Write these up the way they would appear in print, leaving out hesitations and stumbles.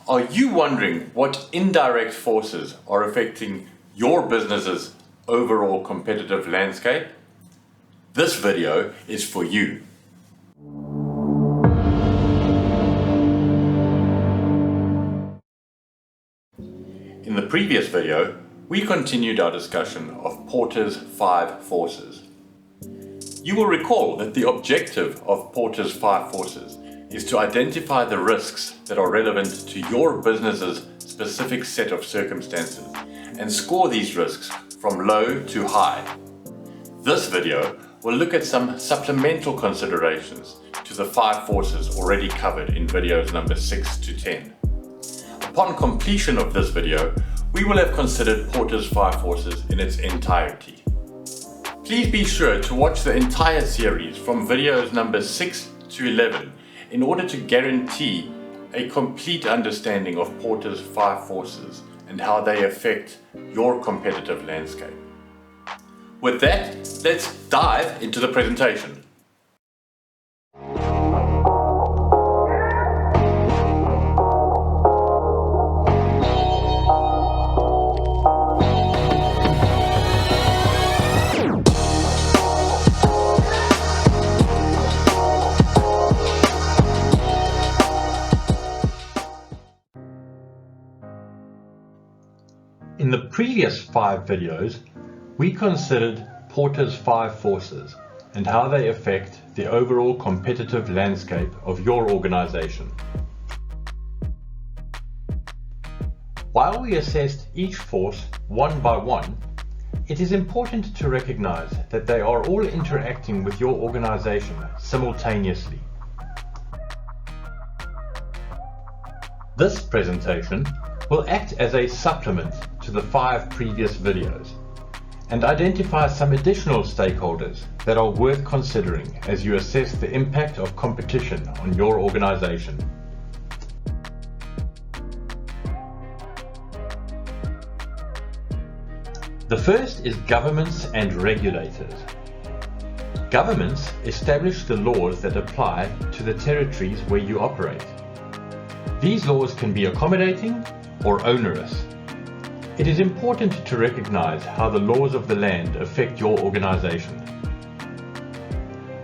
Are you wondering what indirect forces are affecting your business's overall competitive landscape? This video is for you. In the previous video, we continued our discussion of Porter's 5 forces. You will recall that the objective of Porter's 5 forces is to identify the risks that are relevant to your business's specific set of circumstances and score these risks from low to high. This video will look at some supplemental considerations to the 5 forces already covered in videos number 6 to 10. Upon completion of this video, we will have considered Porter's 5 forces in its entirety. Please be sure to watch the entire series from videos number 6 to 11 in order to guarantee a complete understanding of Porter's 5 forces and how they affect your competitive landscape. With that, let's dive into the presentation. In the previous 5 videos, we considered Porter's 5 forces and how they affect the overall competitive landscape of your organization. While we assessed each force one by one, it is important to recognize that they are all interacting with your organization simultaneously. This presentation will act as a supplement to the 5 previous videos and identify some additional stakeholders that are worth considering as you assess the impact of competition on your organization. The first is governments and regulators. Governments establish the laws that apply to the territories where you operate. These laws can be accommodating or onerous. It is important to recognize how the laws of the land affect your organization.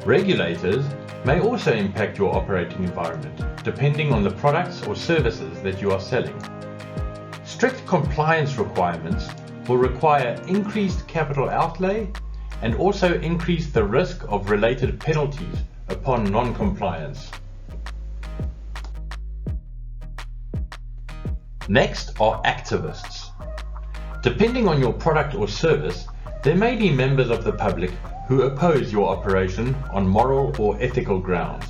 Regulators may also impact your operating environment, depending on the products or services that you are selling. Strict compliance requirements will require increased capital outlay and also increase the risk of related penalties upon non-compliance. Next are activists. Depending on your product or service, there may be members of the public who oppose your operation on moral or ethical grounds.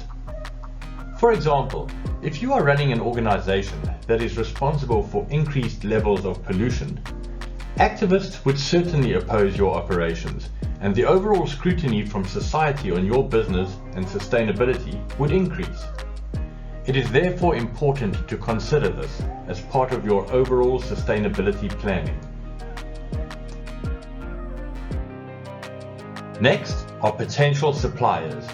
For example, if you are running an organization that is responsible for increased levels of pollution, activists would certainly oppose your operations, and the overall scrutiny from society on your business and sustainability would increase. It is therefore important to consider this as part of your overall sustainability planning. Next are potential suppliers.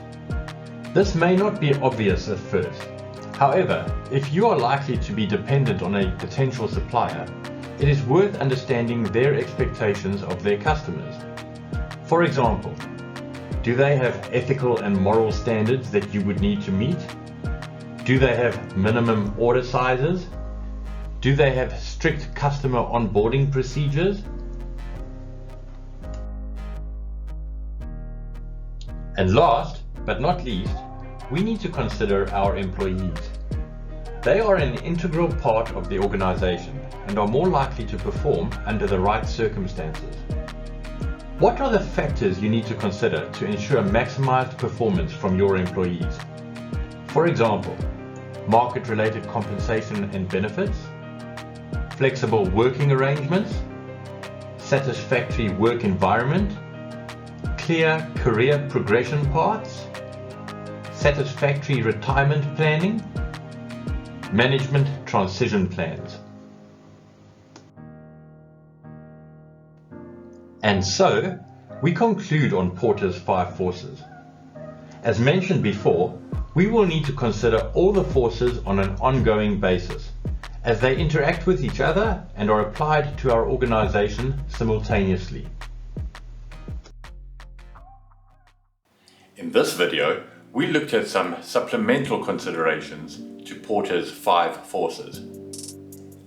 This may not be obvious at first. However, if you are likely to be dependent on a potential supplier, it is worth understanding their expectations of their customers. For example, do they have ethical and moral standards that you would need to meet? Do they have minimum order sizes? Do they have strict customer onboarding procedures? And last but not least, we need to consider our employees. They are an integral part of the organization and are more likely to perform under the right circumstances. What are the factors you need to consider to ensure maximized performance from your employees? For example, market-related compensation and benefits, flexible working arrangements, satisfactory work environment, clear career progression paths, satisfactory retirement planning, management transition plans. And so, we conclude on Porter's 5 forces. As mentioned before, we will need to consider all the forces on an ongoing basis, as they interact with each other and are applied to our organization simultaneously. In this video, we looked at some supplemental considerations to Porter's 5 forces.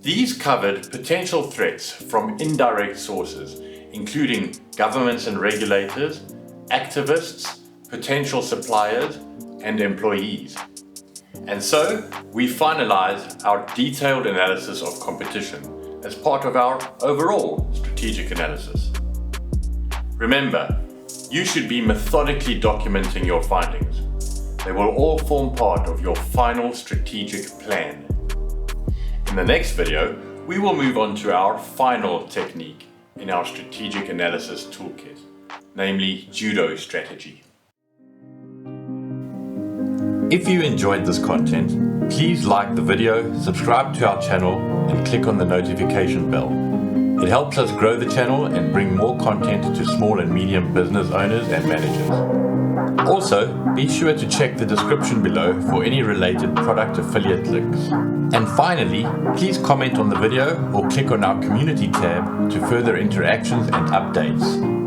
These covered potential threats from indirect sources, including governments and regulators, activists, potential suppliers, and employees. And so, we finalized our detailed analysis of competition as part of our overall strategic analysis. Remember, you should be methodically documenting your findings. They will all form part of your final strategic plan. In the next video, we will move on to our final technique in our strategic analysis toolkit, namely judo strategy. If you enjoyed this content, please like the video, subscribe to our channel, and click on the notification bell. It helps us grow the channel and bring more content to small and medium business owners and managers. Also, be sure to check the description below for any related product affiliate links. And finally, please comment on the video or click on our community tab to further interactions and updates.